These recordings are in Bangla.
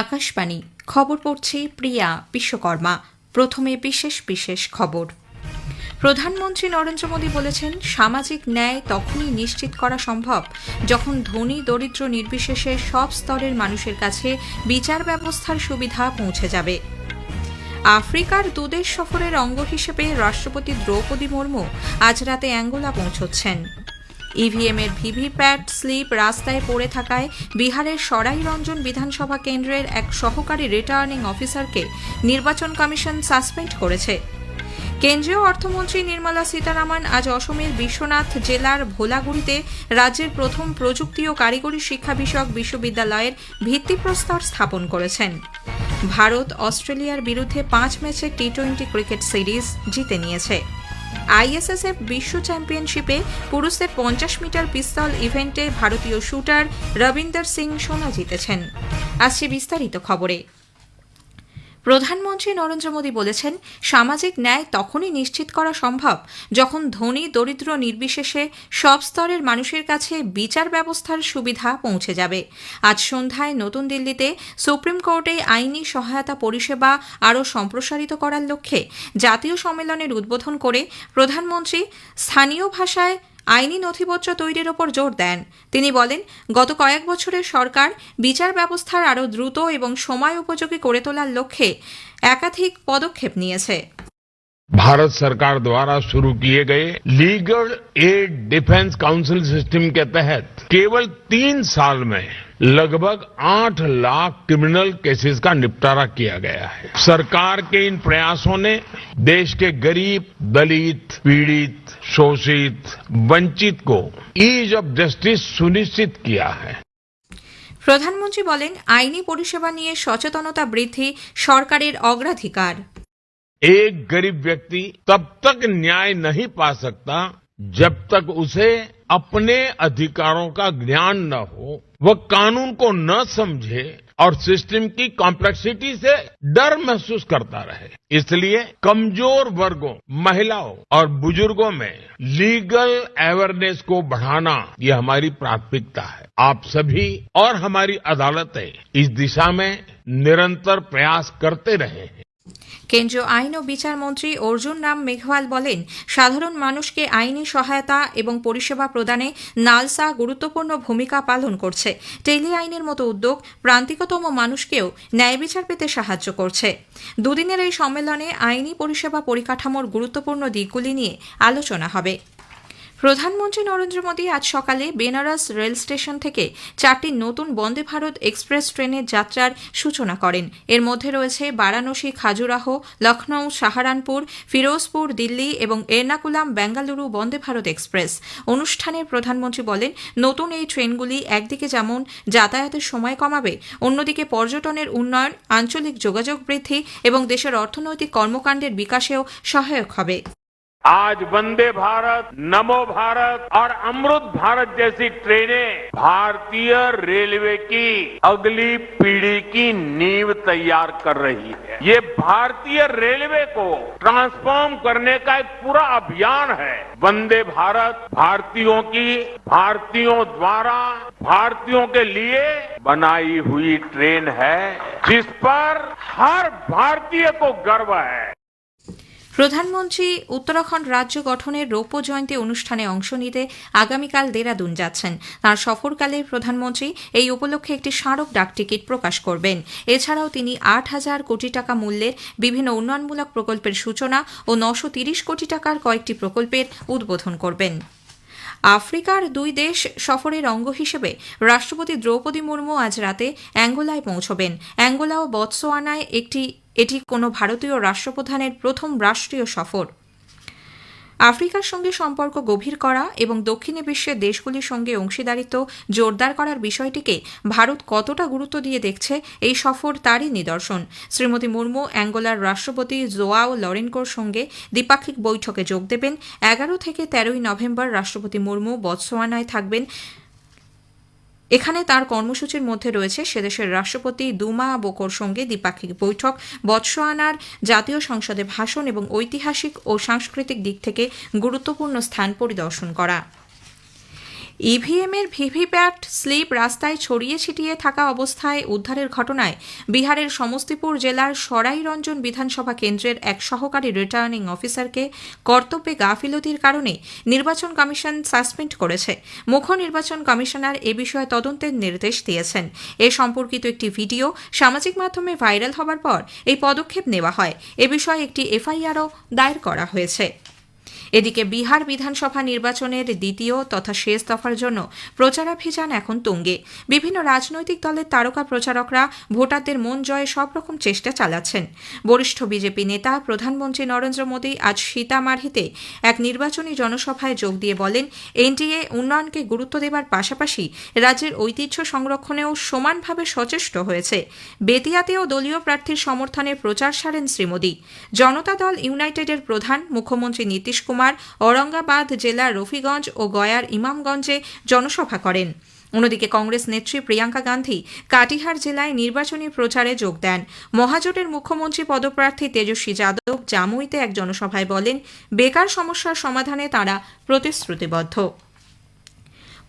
আকাশবাণী খবর পড়ছি প্রিয়া বিশ্বকর্মা। প্রথমে বিশেষ বিশেষ খবর। প্রধানমন্ত্রী নরেন্দ্র মোদী বলেছেন, সামাজিক ন্যায় তখনই নিশ্চিত করা সম্ভব যখন ধনী দরিদ্র নির্বিশেষে সব স্তরের মানুষের কাছে বিচার ব্যবস্থার সুবিধা পৌঁছে যাবে। আফ্রিকার দুদেশ সফরের অঙ্গ হিসেবে রাষ্ট্রপতি দ্রৌপদী মুর্মু আজ রাতে অ্যাঙ্গোলা পৌঁছচ্ছেন। ইভিএমের ভিভিপ্যাট স্লিপ রাস্তায় পড়ে থাকায় বিহারের সরাইরঞ্জন বিধানসভা কেন্দ্রের এক সহকারী রিটার্নিং অফিসারকে নির্বাচন কমিশন সাসপেন্ড করেছে। কেন্দ্রীয় অর্থমন্ত্রী নির্মলা সীতারামন আজ অসমের বিশ্বনাথ জেলার ভোলাগুড়িতে রাজ্যের প্রথম প্রযুক্তি ও কারিগরি শিক্ষা বিষয়ক বিশ্ববিদ্যালয়ের ভিত্তিপ্রস্তর স্থাপন করেছেন। ভারত অস্ট্রেলিয়ার বিরুদ্ধে 5 ম্যাচের টি-20 ক্রিকেট সিরিজ জিতে নিয়েছে। আইএসএসএফ বিশ্ব চ্যাম্পিয়নশিপে পুরুষদের 50 মিটার পিস্তল ইভেন্টে ভারতীয় শুটার রবিন্দর সিং সোনা জিতেছেন। আসছে বিস্তারিত খবরে। প্রধানমন্ত্রী নরেন্দ্র মোদী বলেছেন, সামাজিক ন্যায় তখনই নিশ্চিত করা সম্ভব যখন ধনী দরিদ্র নির্বিশেষে সব স্তরের মানুষের কাছে বিচার ব্যবস্থার সুবিধা পৌঁছে যাবে। আজ সন্ধ্যায় নতুন দিল্লিতে সুপ্রিম কোর্টে আইনি সহায়তা পরিষেবা আরও সম্প্রসারিত করার লক্ষ্যে জাতীয় সম্মেলনের উদ্বোধন করে প্রধানমন্ত্রী স্থানীয় ভাষায় আইনি নথিপত্র তৈরির ওপর জোর দেন। তিনি বলেন, গত কয়েক বছরের সরকার বিচার ব্যবস্থার আরও দ্রুত এবং সময় উপযোগী করে তোলার লক্ষ্যে একাধিক পদক্ষেপ নিয়েছে। भारत सरकार द्वारा शुरू किए गए legal aid defence council system के तहत केवल 3 साल में लगभग 8 लाख क्रिमिनल केसेस का निपटारा किया गया है। सरकार के इन प्रयासों ने देश के गरीब, दलित, पीड़ित, शोषित, वंचित को ईज ऑफ जस्टिस सुनिश्चित किया है। প্রধানমন্ত্রী বলেন, আইনি পরিষেবা নিয়ে সচেতনতা বৃদ্ধি সরকারের অগ্রাধিকার। एक गरीब व्यक्ति तब तक न्याय नहीं पा सकता जब तक उसे अपने अधिकारों का ज्ञान न हो, वह कानून को न समझे और सिस्टम की कॉम्प्लेक्सिटी से डर महसूस करता रहे। इसलिए कमजोर वर्गों, महिलाओं और बुजुर्गों में लीगल अवेयरनेस को बढ़ाना ये हमारी प्राथमिकता है। आप सभी और हमारी अदालतें इस दिशा में निरंतर प्रयास करते रहे हैं। কেন্দ্রীয় আইন ও বিচার মন্ত্রী অর্জুন রাম মেঘওয়াল বলেন, সাধারণ মানুষকে আইনি সহায়তা এবং পরিষেবা প্রদানে নালসা গুরুত্বপূর্ণ ভূমিকা পালন করছে। টেলি আইনের মতো উদ্যোগ প্রান্তিকতম মানুষকেও ন্যায় বিচার পেতে সাহায্য করছে। দুদিনের এই সম্মেলনে আইনি পরিষেবা পরিকাঠামোর গুরুত্বপূর্ণ দিকগুলি নিয়ে আলোচনা হবে। প্রধানমন্ত্রী নরেন্দ্র মোদী আজ সকালে বেনারস রেল স্টেশন থেকে 4টি নতুন বন্দে ভারত এক্সপ্রেস ট্রেনের যাত্রার সূচনা করেন। এর মধ্যে রয়েছে বারাণসী খাজুরাহ, লখনৌ সাহারানপুর, ফিরোজপুর দিল্লি এবং এর্নাকুলাম বেঙ্গালুরু বন্দে ভারত এক্সপ্রেস। অনুষ্ঠানে প্রধানমন্ত্রী বলেন, নতুন এই ট্রেনগুলি একদিকে যেমন যাতায়াতের সময় কমাবে, অন্যদিকে পর্যটনের উন্নয়ন, আঞ্চলিক যোগাযোগ বৃদ্ধি এবং দেশের অর্থনৈতিক কর্মকাণ্ডের বিকাশেও সহায়ক হবে। आज वंदे भारत, नमो भारत और अमृत भारत जैसी ट्रेनें भारतीय रेलवे की अगली पीढ़ी की नींव तैयार कर रही है। ये भारतीय रेलवे को ट्रांसफॉर्म करने का एक पूरा अभियान है। वंदे भारत भारतीयों की, भारतीयों द्वारा, भारतीयों के लिए बनाई हुई ट्रेन है, जिस पर हर भारतीय को गर्व है। প্রধানমন্ত্রী উত্তরাখণ্ড রাজ্য গঠনের রৌপ্য জয়ন্তী অনুষ্ঠানে অংশ নিতে আগামীকাল দেরাদুন যাচ্ছেন। তাঁর সফরকালে প্রধানমন্ত্রী এই উপলক্ষে একটি স্মারক ডাকটিকিট প্রকাশ করবেন। এছাড়াও তিনি 8,000 কোটি টাকা মূল্যের বিভিন্ন উন্নয়নমূলক প্রকল্পের সূচনা ও 930 কোটি টাকার কয়েকটি প্রকল্পের উদ্বোধন করবেন। আফ্রিকার দুই দেশ সফরের অঙ্গ হিসেবে রাষ্ট্রপতি দ্রৌপদী মুর্মু আজ রাতে অ্যাঙ্গোলায় পৌঁছবেন। অ্যাঙ্গোলা ও বতসোয়ানায় এটি কোনো ভারতীয় রাষ্ট্রপ্রধানের প্রথম রাষ্ট্রীয় সফর। আফ্রিকার সঙ্গে সম্পর্ক গভীর করা এবং দক্ষিণে বিশ্বের দেশগুলির সঙ্গে অংশীদারিত্ব জোরদার করার বিষয়টিকে ভারত কতটা গুরুত্ব দিয়ে দেখছে, এই সফর তারই নিদর্শন। শ্রীমতী মুর্মু অ্যাঙ্গোলার রাষ্ট্রপতি জোয়াও লরেনকোর সঙ্গে দ্বিপাক্ষিক বৈঠকে যোগ দেবেন। 11 থেকে 13 নভেম্বর রাষ্ট্রপতি মুর্মু বতসোয়ানায় থাকবেন। এখানে তার কর্মসূচির মধ্যে রয়েছে সেদেশের রাষ্ট্রপতি দুমা বোকোর সঙ্গে দ্বিপাক্ষিক বৈঠক, বতসোয়ানার জাতীয় সংসদে ভাষণ এবং ঐতিহাসিক ও সাংস্কৃতিক দিক থেকে গুরুত্বপূর্ণ স্থান পরিদর্শন করা। ইভিএম এর ভিভিপ্যাট স্লিপ রাস্তায় ছড়িয়ে ছিটিয়ে থাকা অবস্থায় উদ্ধারের ঘটনায় বিহারের সমস্তিপুর জেলার সরাইরঞ্জন বিধানসভা কেন্দ্রের এক সহকারী রিটার্নিং অফিসারকে কর্তব্যে গাফিলতির কারণে নির্বাচন কমিশন সাসপেন্ড করেছে। মুখ্য নির্বাচন কমিশনার এ বিষয়ে তদন্তের নির্দেশ দিয়েছেন। এ সম্পর্কিত একটি ভিডিও সামাজিক মাধ্যমে ভাইরাল হবার পর এই পদক্ষেপ নেওয়া হয়। এ বিষয়ে একটি এফআইআরও দায়ের করা হয়েছে। এদিকে বিহার বিধানসভা নির্বাচনের দ্বিতীয় তথা শেষ দফার জন্য প্রচারাভিযান এখন তুঙ্গে। বিভিন্ন রাজনৈতিক দলের তারকা প্রচারকরা ভোটারদের মন জয়ে সব রকম চেষ্টা চালাচ্ছেন। বরিষ্ঠ বিজেপি নেতা প্রধানমন্ত্রী নরেন্দ্র মোদী আজ সীতামারহিতে এক নির্বাচনী জনসভায় যোগ দিয়ে বলেন, এনডিএ উন্নয়নকে গুরুত্ব দেবার পাশাপাশি রাজ্যের ঐতিহ্য সংরক্ষণেও সমানভাবে সচেষ্ট হয়েছে। বেতিয়াতেও দলীয় প্রার্থীর সমর্থনে প্রচার সারেন শ্রী মোদী। জনতা দল ইউনাইটেডের প্রধান মুখ্যমন্ত্রী নীতিশ কুমার ঔরঙ্গাবাদ জেলার রফিগঞ্জ ও গয়ার ইমামগঞ্জে জনসভা করেন। অন্যদিকে কংগ্রেস নেত্রী প্রিয়াঙ্কা গান্ধী কাটিহার জেলায় নির্বাচনী প্রচারে যোগ দেন। মহাজোটের মুখ্যমন্ত্রী পদপ্রার্থী তেজস্বী যাদব জামুইতে এক জনসভায় বলেন, বেকার সমস্যার সমাধানে তাঁরা প্রতিশ্রুতিবদ্ধ।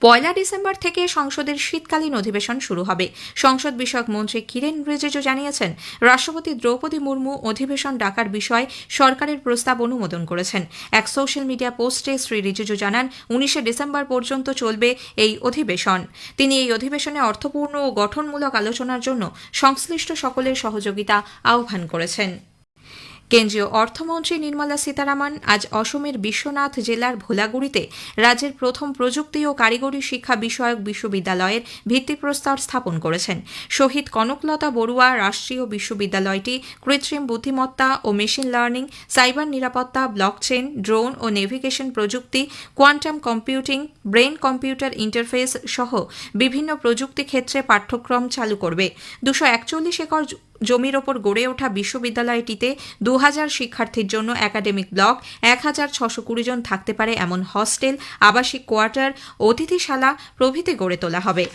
1 ডিসেম্বর থেকে সংসদের শীতকালীন অধিবেশন শুরু হবে। সংসদ বিষয়ক মন্ত্রী কিরেন রিজিজু জানিয়েছেন, রাষ্ট্রপতি দ্রৌপদী মুর্মু অধিবেশন ডাকার বিষয়ে সরকারের প্রস্তাব অনুমোদন করেছেন। এক সোশ্যাল মিডিয়া পোস্টে শ্রী রিজিজু জানান, 19 ডিসেম্বর পর্যন্ত চলবে এই অধিবেশন। তিনি এই অধিবেশনে অর্থপূর্ণ ও গঠনমূলক আলোচনার জন্য সংশ্লিষ্ট সকলের সহযোগিতা আহ্বান করেছেন। কেন্দ্রীয় অর্থমন্ত্রী নির্মলা সীতারামন আজ অসমের বিশ্বনাথ জেলার ভোলাগুড়িতে রাজ্যের প্রথম প্রযুক্তি ও কারিগরি শিক্ষা বিষয়ক বিশ্ববিদ্যালয়ের ভিত্তিপ্রস্তর স্থাপন করেছেন। শহীদ কনকলতা বড়ুয়া রাষ্ট্রীয় বিশ্ববিদ্যালয়টি কৃত্রিম বুদ্ধিমত্তা ও মেশিন লার্নিং, সাইবার নিরাপত্তা, ব্লকচেন, ড্রোন ও নেভিগেশন প্রযুক্তি, quantum computing, brain computer interface সহ বিভিন্ন প্রযুক্তি ক্ষেত্রে পাঠ্যক্রম চালু করবে। 241 একর জমির ওপর গড়ে ওঠা বিশ্ববিদ্যালয়টিতে 2000 শিক্ষার্থীর জন্য একাডেমিক ব্লক, 1620 জন থাকতে পারে এমন হস্টেল, আবাসিক কোয়ার্টার, অতিথিশালা প্রভৃতি গড়ে তোলা হবে।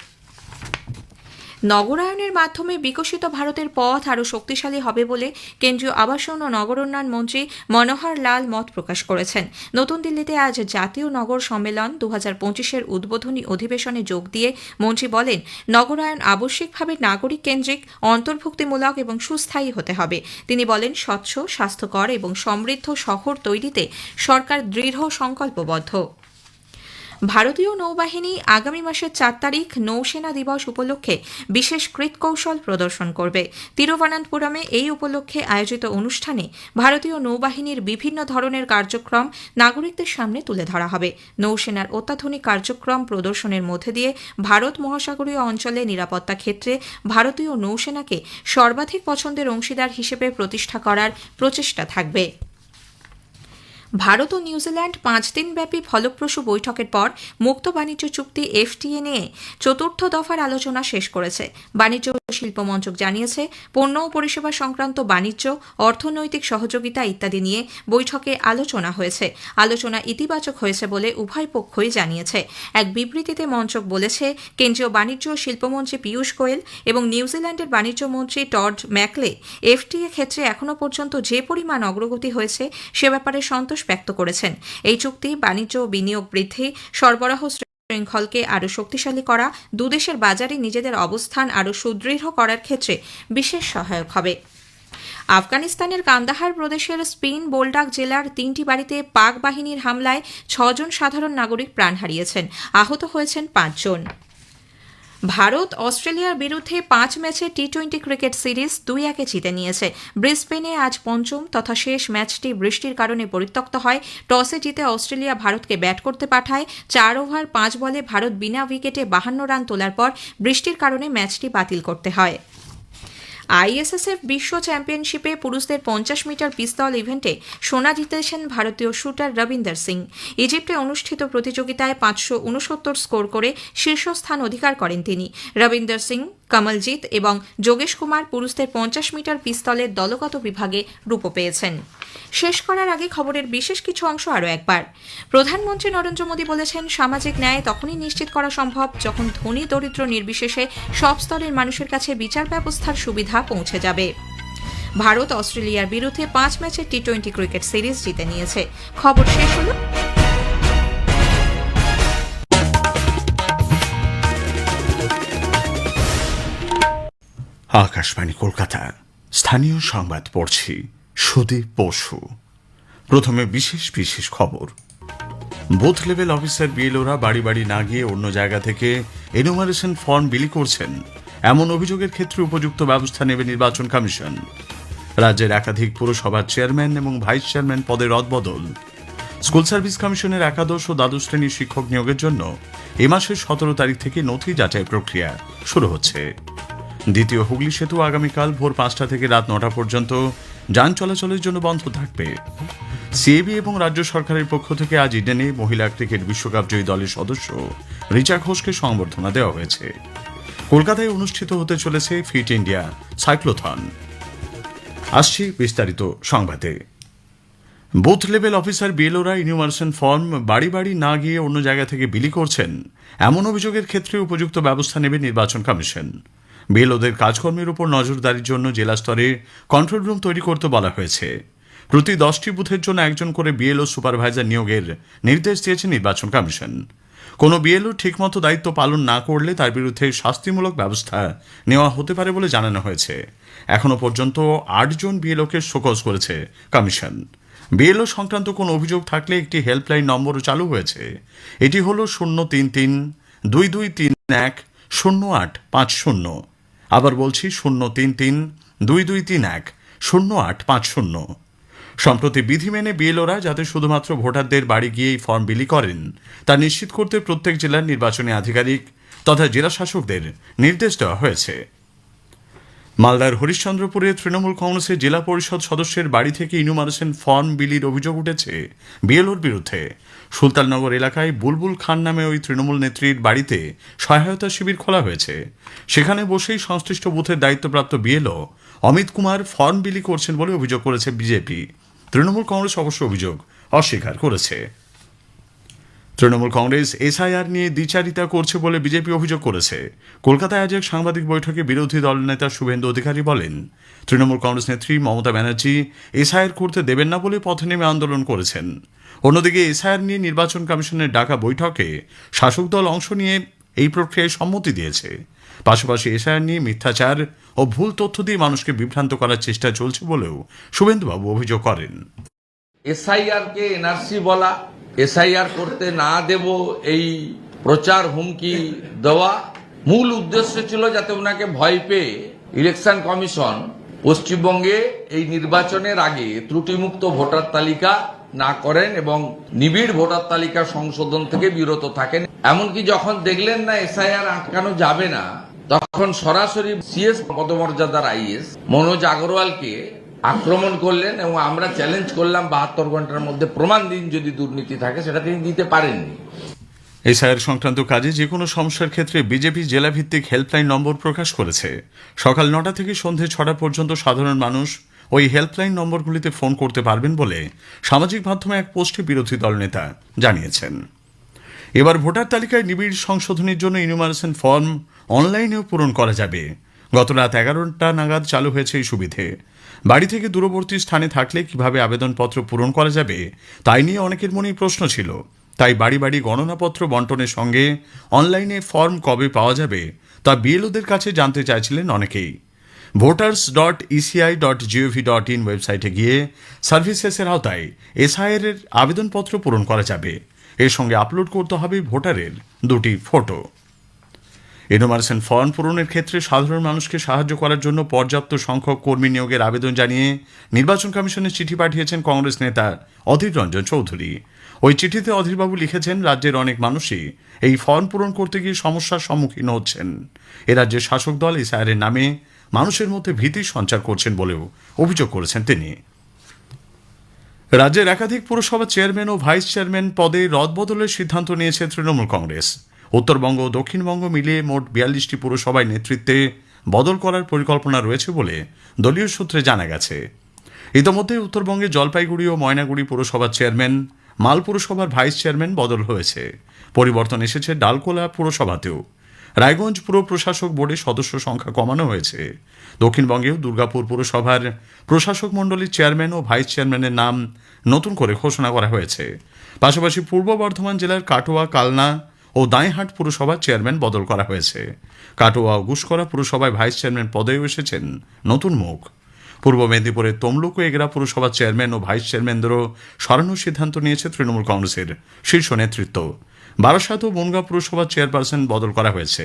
নগরায়নের মাধ্যমে বিকশিত ভারতের পথ আরও শক্তিশালী হবে বলে কেন্দ্রীয় আবাসন ও নগরোন্নয়ন মন্ত্রী মনোহর লাল মত প্রকাশ করেছেন। নতুন দিল্লিতে আজ জাতীয় নগর সম্মেলন 2025-এর উদ্বোধনী অধিবেশনে যোগ দিয়ে মন্ত্রী বলেন, নগরায়ন আবশ্যিকভাবে নাগরিক কেন্দ্রিক, অন্তর্ভুক্তিমূলক এবং সুস্থায়ী হতে হবে। তিনি বলেন, স্বচ্ছ, স্বাস্থ্যকর এবং সমৃদ্ধ শহর তৈরিতে সরকার দৃঢ় সংকল্পবদ্ধ। ভারতীয় নৌবাহিনী আগামী মাসের 4 তারিখ নৌসেনা দিবস উপলক্ষে বিশেষ কৃতকৌশল প্রদর্শন করবে। তিরুবনন্তপুরমে এই উপলক্ষে আয়োজিত অনুষ্ঠানে ভারতীয় নৌবাহিনীর বিভিন্ন ধরনের কার্যক্রম নাগরিকদের সামনে তুলে ধরা হবে। নৌসেনার অত্যাধুনিক কার্যক্রম প্রদর্শনের মধ্যে দিয়ে ভারত মহাসাগরীয় অঞ্চলে নিরাপত্তা ক্ষেত্রে ভারতীয় নৌসেনাকে সর্বাধিক পছন্দের অংশীদার হিসেবে প্রতিষ্ঠা করার প্রচেষ্টা থাকবে। ভারত ও নিউজিল্যান্ড 5 দিনব্যাপী ফলপ্রসূ বৈঠকের পর মুক্ত বাণিজ্য চুক্তি এফটিএ নিয়ে চতুর্থ দফার আলোচনা শেষ করেছে। বাণিজ্য ও শিল্প মন্ত্রক জানিয়েছে, পণ্য ও পরিষেবা সংক্রান্ত বাণিজ্য, অর্থনৈতিক সহযোগিতা ইত্যাদি নিয়ে বৈঠকে আলোচনা হয়েছে। আলোচনা ইতিবাচক হয়েছে বলে উভয় পক্ষই জানিয়েছে। এক বিবৃতিতে মন্ত্রক বলেছে, কেন্দ্রীয় বাণিজ্য ও শিল্পমন্ত্রী পীয়ূষ গোয়েল এবং নিউজিল্যান্ডের বাণিজ্য মন্ত্রী টড ম্যাকলে এফটিএ ক্ষেত্রে এখনও পর্যন্ত যে পরিমাণ অগ্রগতি হয়েছে সে ব্যাপারে সন্তোষ ব্যক্ত করেছেন। এই চুক্তি বাণিজ্য ও বিনিয়োগ বৃদ্ধি, সরবরাহ শৃঙ্খলকে আরও শক্তিশালী করা, দুদেশের বাজারে নিজেদের অবস্থান আরও সুদৃঢ় করার ক্ষেত্রে বিশেষ সহায়ক হবে। আফগানিস্তানের কান্দাহার প্রদেশের স্পিন বোলডাক জেলার 3টি বাড়িতে পাক বাহিনীর হামলায় 6 জন সাধারণ নাগরিক প্রাণ হারিয়েছেন, আহত হয়েছেন 5 জন। ভারত অস্ট্রেলিয়ার বিরুদ্ধে 5 ম্যাচের টি-20 ক্রিকেট সিরিজ 2-1 জিতে নিয়েছে। ব্রিসবেনে আজ পঞ্চম তথা শেষ ম্যাচটি বৃষ্টির কারণে পরিত্যক্ত হয়। টসে জিতে অস্ট্রেলিয়া ভারতকে ব্যাট করতে পাঠায়। 4 ওভার 5 বলে ভারত বিনা উইকেটে 52 রান তোলার পর বৃষ্টির কারণে ম্যাচটি বাতিল করতে হয়। আইএসএসএফ বিশ্ব চ্যাম্পিয়নশিপে পুরুষদের 50 মিটার পিস্তল ইভেন্টে সোনা জিতেছেন ভারতীয় শুটার রবিন্দর সিং। ইজিপ্টে অনুষ্ঠিত প্রতিযোগিতায় 569 স্কোর করে শীর্ষস্থান অধিকার করেন তিনি। রবিন্দর সিং, কমলজিৎ এবং যোগেশ কুমার পুরুষদের 50 মিটার পিস্তলের দলগত বিভাগে রূপো পেয়েছেন। শেষ করার আগে খবরের বিশেষ কিছু অংশ আরও একবার। প্রধানমন্ত্রী নরেন্দ্র মোদী বলেছেন, সামাজিক ন্যায় তখনই নিশ্চিত করা সম্ভব যখন ধনী দরিদ্র নির্বিশেষে সব স্তরের মানুষের কাছে বিচার ব্যবস্থার সুবিধা পৌঁছে যাবে। ভারত অস্ট্রেলিয়ার বিরুদ্ধে 5 ম্যাচের টি-20 ক্রিকেট সিরিজ জিতে নিয়েছে। খবর শেষ হল। আকাশবাণী কলকাতা, স্থানীয় সংবাদ পড়ছি সুদীপ বসু। প্রথমে বিশেষ বিশেষ খবর। বুথ লেভেল অফিসার বিএলওরা বাড়ি বাড়ি না গিয়ে অন্য জায়গা থেকে এনুমারেশন ফর্ম বিলি করছেন, এমন অভিযোগের ক্ষেত্রে উপযুক্ত ব্যবস্থা নেবে নির্বাচন কমিশন। রাজ্যের একাধিক পুরসভার চেয়ারম্যান এবং ভাইস চেয়ারম্যান পদে রদবদল। স্কুল সার্ভিস কমিশনের একাদশ ও দ্বাদশ শ্রেণীর শিক্ষক নিয়োগের জন্য এ মাসের 17 তারিখ থেকে নথি যাচাই প্রক্রিয়া শুরু হচ্ছে। দ্বিতীয় হুগলি সেতু আগামীকাল ভোর 5টা থেকে রাত 9টা পর্যন্ত যান চলাচলের জন্য বন্ধ থাকবে। সিএবি এবং রাজ্য সরকারের পক্ষ থেকে আজ ইডেনে মহিলা ক্রিকেট বিশ্বকাপ জয়ী দলের সদস্য রিচা ঘোষকে সংবর্ধনা দেওয়া হয়েছে। কলকাতায় অনুষ্ঠিত হতে চলেছে ফিট ইন্ডিয়া সাইক্লোথন। আসছি বিস্তারিত সংবাদে। বুথ লেভেল অফিসার বিএলওরা ইনুমারেশন ফর্ম বাড়ি বাড়ি না গিয়ে অন্য জায়গা থেকে বিলি করছেন, এমন অভিযোগের ক্ষেত্রে উপযুক্ত ব্যবস্থা নেবে নির্বাচন কমিশন। বিএলওদের কাজকর্মের উপর নজরদারির জন্য জেলা স্তরে কন্ট্রোল রুম তৈরি করতে বলা হয়েছে। প্রতি 10টি বুথের জন্য একজন করে বিএলও সুপারভাইজার নিয়োগের নির্দেশ দিয়েছে নির্বাচন কমিশন। কোনো বিএলও ঠিকমতো দায়িত্ব পালন না করলে তার বিরুদ্ধে শাস্তিমূলক ব্যবস্থা নেওয়া হতে পারে বলে জানানো হয়েছে। এখনো পর্যন্ত 8 জন বিএলওকে শোকজ করেছে কমিশন। বিএলও সংক্রান্ত কোনো অভিযোগ থাকলে একটি হেল্পলাইন নম্বরও চালু হয়েছে। এটি হল 033-2231-0850। আবার বলছি 033-2231-0850। সম্প্রতি বিধি মেনে বিএলওরা যাতে শুধুমাত্র ভোটারদের বাড়ি গিয়েই ফর্ম বিলি করেন তা নিশ্চিত করতে প্রত্যেক জেলার নির্বাচনী আধিকারিক তথা জেলা শাসকদের নির্দেশ দেওয়া হয়েছে। মালদার হরিশ্চন্দ্রপুরে তৃণমূল কংগ্রেসের জেলা পরিষদ সদস্যের বাড়ি থেকে ইনুমারেশন ফর্ম বিলির অভিযোগ উঠেছে বিএলওর বিরুদ্ধে। সুলতাননগর এলাকায় বুলবুল খান নামে ওই তৃণমূল নেত্রীর বাড়িতে সহায়তা শিবির খোলা হয়েছে। সেখানে বসেই সংশ্লিষ্ট বুথের দায়িত্বপ্রাপ্ত বিএলও অমিত কুমার ফর্ম বিলি করছেন বলে অভিযোগ করেছে বিজেপি। তৃণমূল কংগ্রেস অবশ্য অভিযোগ অস্বীকার করেছে। তৃণমূল কংগ্রেস এসআইআর নিয়ে দ্বিচারিতা করছে বলে বিজেপি অভিযোগ করেছে। কলকাতায় আজ এক সাংবাদিক বৈঠকে বিরোধী দলনেতা শুভেন্দু অধিকারী বলেন, তৃণমূল কংগ্রেস নেত্রী মমতা ব্যানার্জি এসআইআর করতে দেবেন না বলে পথে নেমে আন্দোলন করেছেন। অন্যদিকে এসআইআর নিয়ে নির্বাচন কমিশনের ডাকা বৈঠকে শাসক দল অংশ নিয়ে এই প্রক্রিয়ায় সম্মতি দিয়েছে। পাশাপাশি এসআইআর নিয়ে মিথ্যাচার ও ভুল তথ্য দিয়ে মানুষকে বিভ্রান্ত করার চেষ্টা চলছে বলেও শুভেন্দুবাবু অভিযোগ করেন। এসআইআর কে এনআরসি বলা, এসআইআর করতে না দেব এই প্রচার হুমকি দেওয়া, মূল উদ্দেশ্য ছিল যাতে ওনাকে ভয় পেয়ে ইলেকশন কমিশন পশ্চিমবঙ্গে এই নির্বাচনের আগে ত্রুটিমুক্ত ভোটার তালিকা না করেন এবং নিবিড় ভোটার তালিকা সংশোধন থেকে বিরত থাকেন। এমনকি যখন দেখলেন না এসআইআর আটকানো যাবে না, তখন সরাসরি সিএস পদমর্যাদার আইএস মনোজ আগরওয়ালকে আক্রমণ করলেন এবং আমরা চ্যালেঞ্জ করলাম 72 ঘন্টার মধ্যে প্রমাণ দিন যদি দুর্নীতি থাকে, সেটা তিনি দিতে পারেননি। এসআইআর সংক্রান্ত কাজে যে কোনো সমস্যার ক্ষেত্রে বিজেপি জেলাভিত্তিক হেল্পলাইন নম্বর প্রকাশ করেছে। সকাল 9টা থেকে সন্ধে 6টা পর্যন্ত সাধারণ মানুষ ওই হেল্পলাইন নম্বরগুলিতে ফোন করতে পারবেন বলে সামাজিক মাধ্যমে এক পোস্টে বিরোধী দলনেতা জানিয়েছেন। এবার ভোটার তালিকায় নিবিড় সংশোধনের জন্য ইনুমারেশন ফর্ম অনলাইনেও পূরণ করা যাবে। গত রাত 11টা নাগাদ চালু হয়েছে এই সুবিধে। বাড়ি থেকে দূরবর্তী স্থানে থাকলে কিভাবে আবেদনপত্র পূরণ করা যাবে তাই নিয়ে অনেকের মনেই প্রশ্ন ছিল। তাই বাড়ি বাড়ি গণনাপত্র বন্টনের সঙ্গে অনলাইনে ফর্ম কবে পাওয়া যাবে তা বিএলওদের কাছে জানতে চাইছিলেন অনেকেই। voters.eci.gov.in ওয়েবসাইটে গিয়ে সার্ভিসেসের আওতায় এসআইআর এর আবেদনপত্র পূরণ করা যাবে। এর সঙ্গে আপলোড করতে হবে ভোটারের 2টি ফটো। এনুমারেশন ফর্ম পূরণের ক্ষেত্রে সাধারণ মানুষকে সাহায্য করার জন্য পর্যাপ্ত সংখ্যক কর্মী নিয়োগের আবেদন জানিয়ে নির্বাচন কমিশনের চিঠি পাঠিয়েছেন কংগ্রেস নেতা অধীর রঞ্জন চৌধুরী। ওই চিঠিতে অধীরবাবু লিখেছেন, রাজ্যের অনেক মানুষই এই ফর্ম পূরণ করতে গিয়ে সমস্যার সম্মুখীন হচ্ছেন। এ রাজ্যের শাসক দল এসআইআর নামে মানুষের মধ্যে ভীতির সঞ্চার করছেন বলেও অভিযোগ করেছেন তিনি। রাজ্যের একাধিক পুরসভা চেয়ারম্যান ও ভাইস চেয়ারম্যান পদে রদবদলের সিদ্ধান্ত নিয়েছে তৃণমূল কংগ্রেস। উত্তরবঙ্গ ও দক্ষিণবঙ্গ মিলিয়ে মোট 42টি পুরসভায় নেতৃত্বে বদল করার পরিকল্পনা রয়েছে বলে দলীয় সূত্রে জানা গেছে। ইতোমধ্যে উত্তরবঙ্গে জলপাইগুড়ি ও ময়নাগুড়ি পুরসভার চেয়ারম্যান, মাল পুরসভার ভাইস চেয়ারম্যান বদল হয়েছে। পরিবর্তন এসেছে ডালকোলা পুরসভাতেও। রায়গঞ্জ পুর প্রশাসক বোর্ডে সদস্য সংখ্যা কমানো হয়েছে। দক্ষিণবঙ্গেও দুর্গাপুর পুরসভার প্রশাসক মণ্ডলীর চেয়ারম্যান ও ভাইস চেয়ারম্যানের নাম নতুন করে ঘোষণা করা হয়েছে। পাশাপাশি পূর্ব বর্ধমান জেলার কাটোয়া, কালনা ও দাঁইহাট পুরসভার চেয়ারম্যান বদল করা হয়েছে। কাটোয়া ও গুসকরা পুরসভায় ভাইস চেয়ারম্যান পদেও এসেছেন নতুন মুখ। পূর্ব মেদিনীপুরের তমলুক ও এগরা পুরসভার চেয়ারম্যান ও ভাইস চেয়ারম্যানদেরও সরানোর সিদ্ধান্ত নিয়েছে তৃণমূল কংগ্রেসের শীর্ষ নেতৃত্ব। বারাসাত ও বনগাঁ পুরসভার চেয়ারপারসন বদল করা হয়েছে।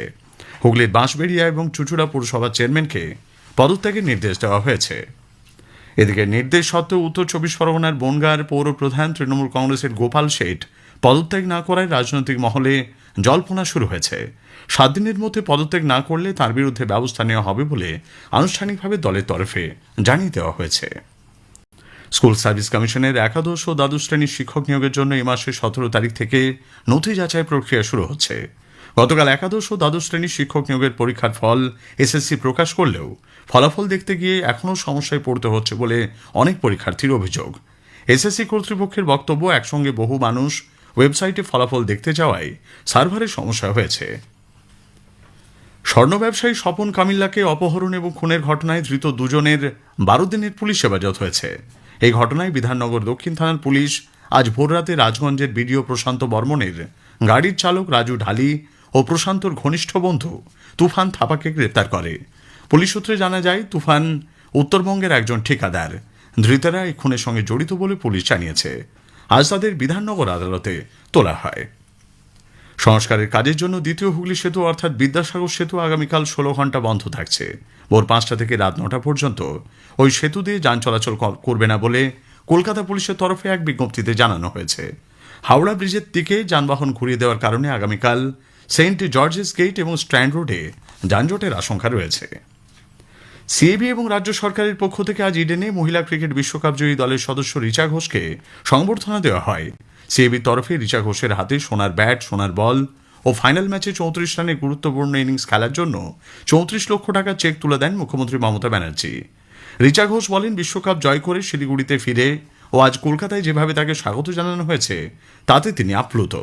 হুগলির বাঁশবেড়িয়া এবং চুঁচুড়া পুরসভার চেয়ারম্যানকে পদত্যাগের নির্দেশ দেওয়া হয়েছে। এদিকে নির্দেশ সত্ত্বেও উত্তর 24 পরগনার বনগাঁর পৌর প্রধান তৃণমূল কংগ্রেসের গোপাল শেঠ পদত্যাগ না করায় রাজনৈতিক মহলে জল্পনা শুরু হয়েছে। 7 দিনের মধ্যে পদত্যাগ না করলে তার বিরুদ্ধে ব্যবস্থা নেওয়া হবে বলে আনুষ্ঠানিকভাবে দলের তরফে জানিয়ে দেওয়া হয়েছে। স্কুল সার্ভিস কমিশনের একাদশ ও দ্বাদশ শ্রেণীর শিক্ষক নিয়োগের জন্য এই মাসের 17 তারিখ থেকে নথি যাচাই প্রক্রিয়া শুরু হচ্ছে। গতকাল একাদশ ও দ্বাদশ শ্রেণীর শিক্ষক নিয়োগের পরীক্ষার ফল এসএসসি প্রকাশ করলেও ফলাফল দেখতে গিয়ে এখনও সমস্যায় পড়তে হচ্ছে বলে অনেক পরীক্ষার্থীর অভিযোগ। এসএসসি কর্তৃপক্ষের বক্তব্য, একসঙ্গে বহু মানুষ ওয়েবসাইটে ফলাফল দেখতে যাওয়ায় সার্ভারের সমস্যা হয়েছে। স্বর্ণ ব্যবসায়ী স্বপন কামিল্লাকে অপহরণ এবং খুনের ঘটনায় ধৃত 2 জনের 12 দিনের পুলিশ হেফাজত হয়েছে। এই ঘটনায় বিধাননগর দক্ষিণ থানার পুলিশ আজ ভোররাতে রাজগঞ্জের বিডিও প্রশান্ত বর্মনের গাড়ির চালক রাজু ঢালি ও প্রশান্তর ঘনিষ্ঠ বন্ধু তুফান থাপাকে গ্রেপ্তার করে। পুলিশ সূত্রে জানা যায়, তুফান উত্তরবঙ্গের একজন ঠিকাদার। ধৃতেরা এই খুনের সঙ্গে জড়িত বলে পুলিশ জানিয়েছে। আজ তাদের বিধাননগর আদালতে তোলা হয়। সংস্কারের কাজের জন্য দ্বিতীয় হুগলি সেতু অর্থাৎ বিদ্যাসাগর সেতু আগামীকাল 16 ঘন্টা বন্ধ থাকছে। ভোর 5টা থেকে রাত 9টা পর্যন্ত ওই সেতু দিয়ে যান চলাচল করবে না বলে কলকাতা পুলিশের তরফে এক বিজ্ঞপ্তিতে জানানো হয়েছে। হাওড়া ব্রিজের দিকে যানবাহন ঘুরিয়ে দেওয়ার কারণে আগামীকাল সেন্ট জর্জেস গেট এবং স্ট্র্যান্ড রোডে যানজটের আশঙ্কা রয়েছে। সিএবি এবং রাজ্য সরকারের পক্ষ থেকে আজ ইডেনে মহিলা ক্রিকেট বিশ্বকাপ জয়ী দলের সদস্য রিচা ঘোষকে সংবর্ধনা দেওয়া হয়। সিএবির তরফে রিচা ঘোষের হাতে সোনার ব্যাট, সোনার বল ও ফাইনাল ম্যাচে 34 রানের গুরুত্বপূর্ণ ইনিংস খেলার জন্য 34 লক্ষ টাকা চেক তুলে দেন মুখ্যমন্ত্রী মমতা ব্যানার্জি। রিচা ঘোষ বলেন, বিশ্বকাপ জয় করে শিলিগুড়িতে ফিরে ও আজ কলকাতায় যেভাবে তাকে স্বাগত জানানো হয়েছে তাতে তিনি আপ্লুত।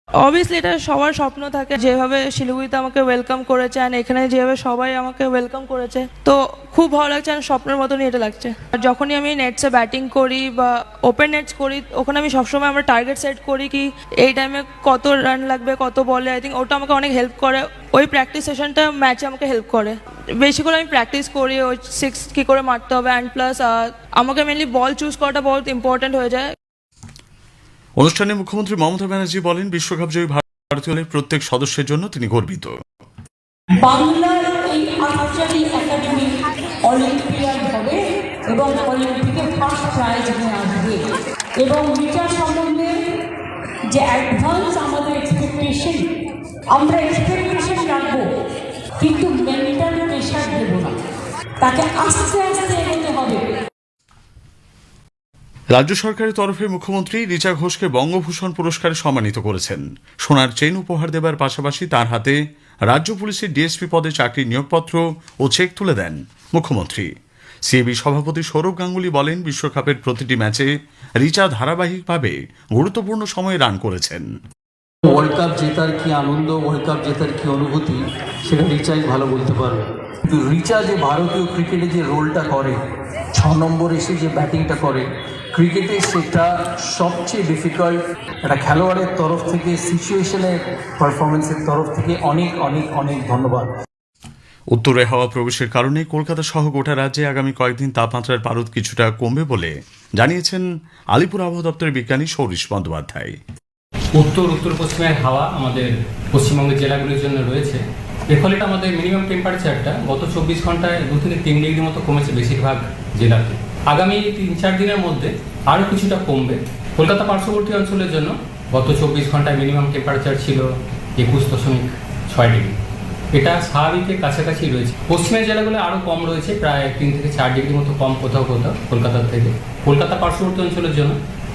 অবভিয়াসলি এটা সবার স্বপ্ন থাকে, যেভাবে শিলিগুড়িতে আমাকে ওয়েলকাম করেছে আর এখানে যেভাবে সবাই আমাকে ওয়েলকাম করেছে, তো খুব ভালো লাগছে আর স্বপ্নের মতনই এটা লাগছে। আর যখনই আমি নেটসে ব্যাটিং করি বা ওপেন নেটস করি, ওখানে আমি সবসময় আমরা টার্গেট সেট করি কি এই টাইমে কত রান লাগবে, কত বলে। আই থিঙ্ক ওটা আমাকে অনেক হেল্প করে। ওই প্র্যাকটিস সেশনটা ম্যাচে আমাকে হেল্প করে। বেশি করে আমি প্র্যাকটিস করি ওই 6 কী করে মারতে হবে, অ্যান্ড প্লাস আমাকে মেনলি বল চুজ করাটা বহুত ইম্পর্টেন্ট হয়ে যায়। অনুষ্ঠানে মুখ্যমন্ত্রী মমতা ব্যানার্জি বলেন, বিশ্বকাপ জয়ী ভারতীয় দলের প্রত্যেক সদস্যের জন্য তিনি গর্বিত। বাংলার এই আর্চারি একাডেমি অলিম্পিয়াড হবে এবং অলিম্পিকে ফার্স্ট প্রাইজ নিয়ে আসবে। এবং রিচার সম্বন্ধে যে অ্যাডভান্স আমাদের এক্সপেকটেশন, আমরা এক্সপেকটেশন রাখবো কিন্তু মেন্টাল প্রেশার দেবো না, তাকে আস্তে আস্তে এগোতে হবে। রাজ্য সরকারের তরফে মুখ্যমন্ত্রী রিচা ঘোষকে বঙ্গভূষণ পুরস্কারে সম্মানিত করেছেন। সোনার চেইন উপহার দেবার পাশাপাশি তার হাতে রাজ্য পুলিশের ডিএসপি পদে চাকরির নিয়োগপত্র ও চেক তুলে দেন মুখ্যমন্ত্রী। সিএবি সভাপতি সৌরভ গাঙ্গুলি বলেন, বিশ্বকাপের প্রতিটি ম্যাচে রিচা ধারাবাহিকভাবে গুরুত্বপূর্ণ সময়ে রান করেছেন। ওয়ার্ল্ড কাপ জেতার কি আনন্দ, ওয়ার্ল্ড কাপ জেতার কি অনুভূতি, সেটা রিচাই ভালো বলতে পারবে। কিন্তু রিচা যে ভারতীয় ক্রিকেটে যে রোলটা করে, 6 নম্বর এসে যে ব্যাটিংটা করে ক্রিকেটে, সেটা সবচেয়ে ডিফিকাল্ট। একটা খেলোয়াড়ের তরফ থেকে, সিচুয়েশনের পারফরমেন্সের তরফ থেকে অনেক অনেক অনেক ধন্যবাদ। উত্তরে হাওয়া প্রবেশের কারণে কলকাতা সহ গোটা রাজ্যে আগামী কয়েকদিন তাপমাত্রার পারদ কিছুটা কমবে বলে জানিয়েছেন আলিপুর আবহাওয়া দপ্তরের বিজ্ঞানী সৌরিশ বন্দ্যোপাধ্যায়। উত্তর পশ্চিমের হাওয়া আমাদের পশ্চিমবঙ্গের জেলাগুলির জন্য রয়েছে। এর ফলে আমাদের মিনিমাম টেম্পারেচারটা গত 24 ঘন্টায় 2 থেকে 3 ডিগ্রি মতো কমেছে বেশিরভাগ জেলাতে। আগামী 3-4 দিনের মধ্যে আরও কিছুটা কমবে। কলকাতা পার্শ্ববর্তী অঞ্চলের জন্য গত 24 ঘন্টায় মিনিমাম টেম্পারেচার ছিল 21.6 ডিগ্রি। এটা স্বাভাবিকের কাছাকাছি রয়েছে। পশ্চিমের জেলাগুলো আরও কম রয়েছে, প্রায় 3 থেকে 4 ডিগ্রি মতো কম কোথাও কোথাও কলকাতার থেকে। কলকাতা পার্শ্ববর্তী অঞ্চলের জন্য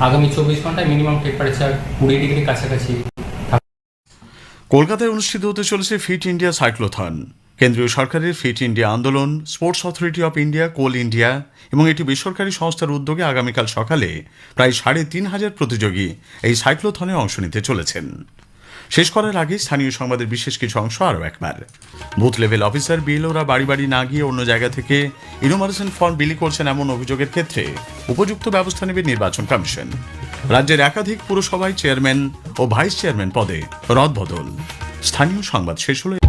আগামী 24 ঘন্টায় মিনিমাম টেম্পারেচার 20 ডিগ্রি কাছাকাছি। কলকাতায় অনুষ্ঠিত হতে চলেছে ফিট ইন্ডিয়া সাইক্লোথন। কেন্দ্রীয় সরকারের ফিট ইন্ডিয়া আন্দোলন, sports authority of India, Coal India এবং একটি বেসরকারি সংস্থার উদ্যোগে আগামীকাল সকালে প্রায় 3,500 প্রতিযোগী এই সাইক্লোথনে অংশ নিতে চলেছেন। শেষ করার আগে স্থানীয় সংবাদের বিশেষ কিছু অংশ আরও একবার। বুথ লেভেল অফিসার বিএলওরা বাড়ি বাড়ি না গিয়ে অন্য জায়গা থেকে ইনোমারেশন ফর্ম বিলি করছেন এমন অভিযোগের ক্ষেত্রে উপযুক্ত ব্যবস্থা নেবে নির্বাচন কমিশন। রাজ্যের একাধিক পুরসভায় চেয়ারম্যান ও ভাইস চেয়ারম্যান পদে রদবদল। স্থানীয় সংবাদ শেষ হলো।